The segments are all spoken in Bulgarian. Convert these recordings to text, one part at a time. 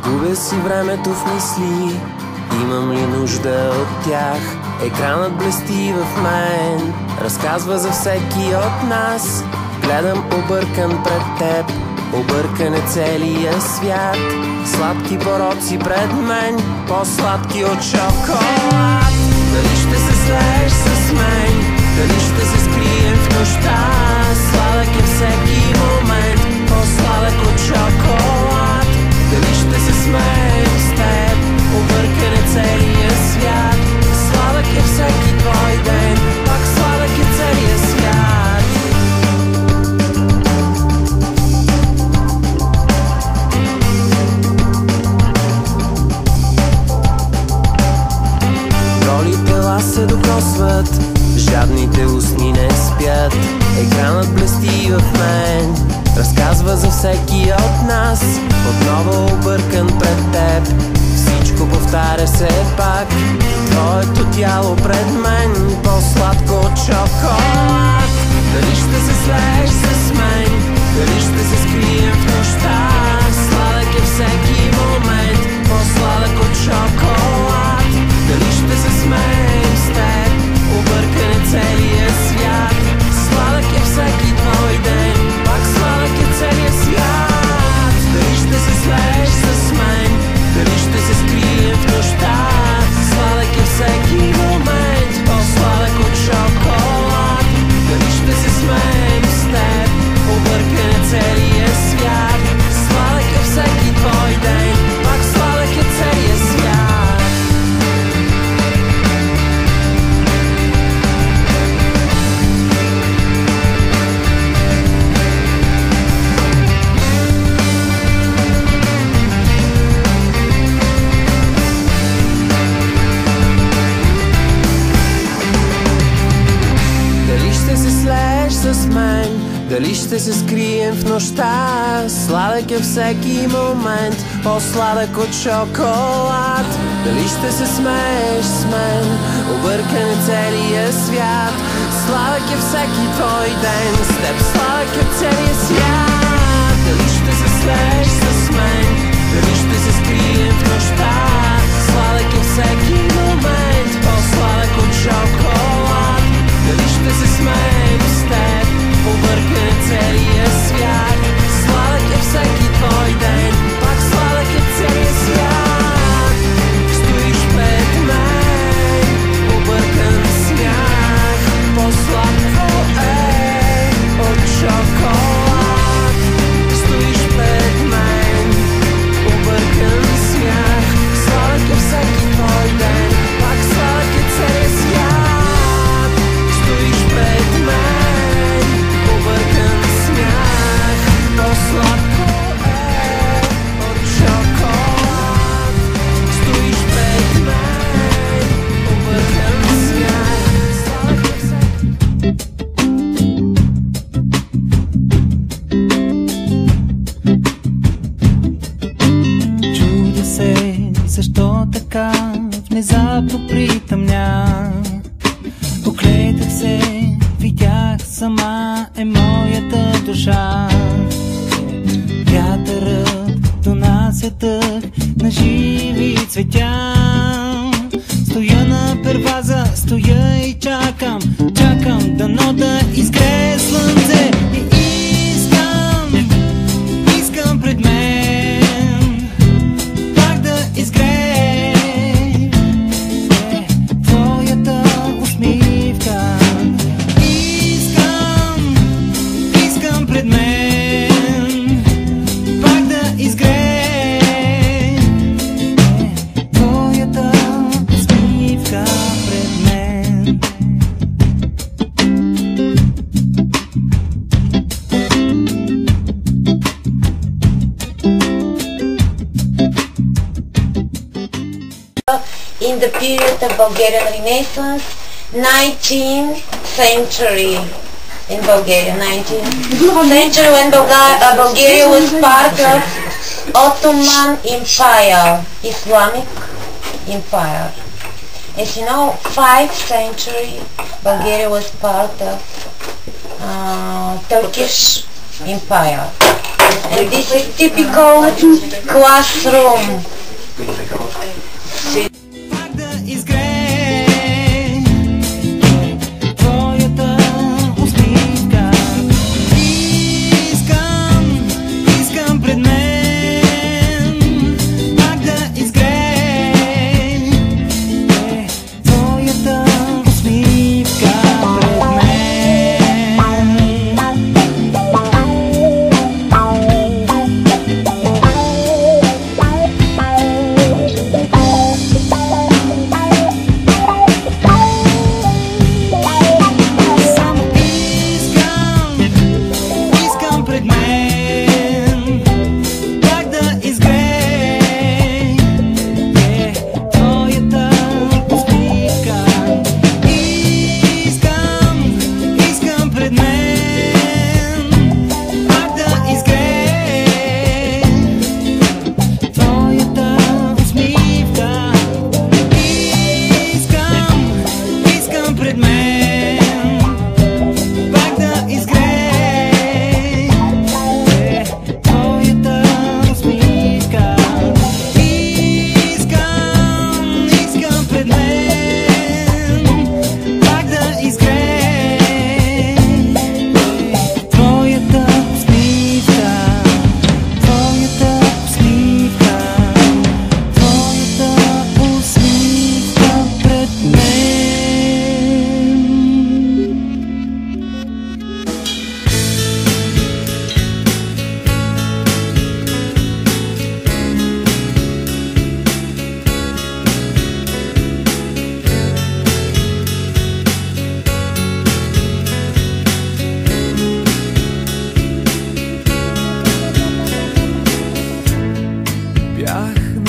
Губя си времето в мисли, имам ли нужда от тях? Екранът блести в мен, разказва за всеки от нас. Гледам объркан пред теб, объркан е целия свят. Сладки пороци пред мен, по-сладки от шоколад. Дали ще се слееш с мен, дали ще се скрием в нощта? Сладък е всеки момент, по-сладък от шоколад. Дали ще се смеем с теб, объркан е целия свят. Сладък е всеки твой ден, пак сладък е целия свят. Голи тела се докосват, жадните устни не спят. Екранът блести в мен, разказва за всеки от нас. Отново объркан пред теб, всичко повтаря се пак. Твоето тяло пред мен, по-сладко от шоколад. Дали ще се слееш с мен, дали ще се скрием в нощта? Сладък е всеки момент, по-сладък от шоколад. Дали ще се смеем с теб, объркан е целия свят. Сладък е всеки твой ден, пак сладък е целия свят. Дали ще се слееш с мен, дали ще се скрием в нощта? Сладък е всеки момент, по-сладък от шоколад. Дали ще се смеем с теб, объркан е целия свят. Сладък е всеки твой ден, пак сладък е целия свят. С мен, дали ще се скрием в нощта? Сладък е всеки момент, по-сладък от шоколад. Дали ще се смееш с мен, объркан е целия свят. Сладък е всеки твой ден, с теб сладък е целия свят. Дали ще се слееш с мен, дали ще се скрием в нощта? Сладък е всеки момент, по-сладък от шоколад. Дали ще се смеем с теб, объркан е целия свят. Сладък е всеки твой ден, пак сладък е целия свят. Стоиш пред мен, объркан смях, по-сладко е от шоколад. Стоиш пред мен, объркан смях. Сладък е всеки твой ден, пак сладък е целия свят. Стоиш пред мен, объркан смях, по-сладко е от шоколад. Стоиш пред мен, объркан смях. Сладък е всеки. Чудя се, защо така внезапно притъмня. Огледах се, видях, сама е моята душа. Вятърът донася дъх на живи цветя. Стоя на перваза, стоя и чакам, чакам дано да изгрее слънце. И искам пред мен пак да изгрее твоята усмивка. Искам пред мен пак да изгрее твоята усмивка пред мен. In the period of Bulgarian Renaissance, 19th century in Bulgaria, 19th century when Bulgaria was part of Ottoman Empire, Islamic Empire. As you know, 5th century Bulgaria was part of Turkish Empire. And this is typical classroom.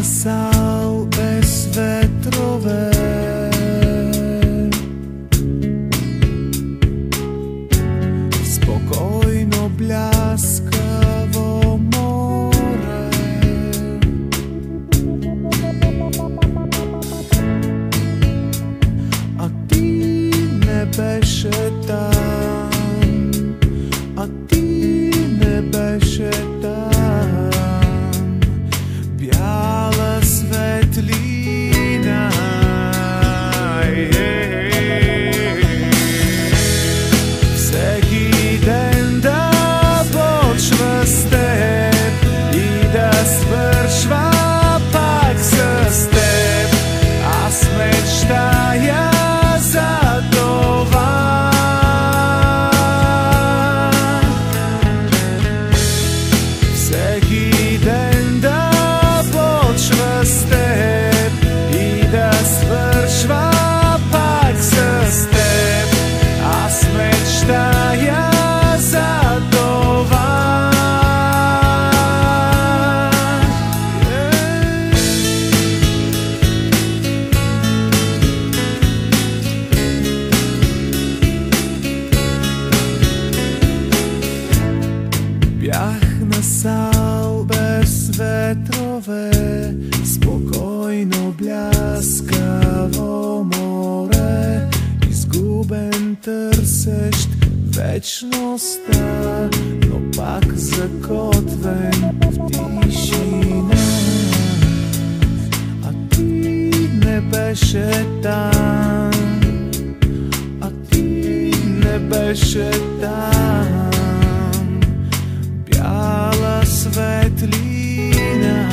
Sal bez vetrové, spokojno bляскаво море, a ty ne беше tam, a ty ne беше tam. Бяла светлина, всеки ден да почва с теб и да свършва пак с теб. Аз мечтая за това. Всеки ден да с теб и да свършва пак с теб. Аз мечтая за това. Бях на сал без ветрове, спокойно бляскаво море, изгубен търсещ вечността, но пак закотвен в тишина. А ти не беше там, а ти не беше там. Бяла светлина,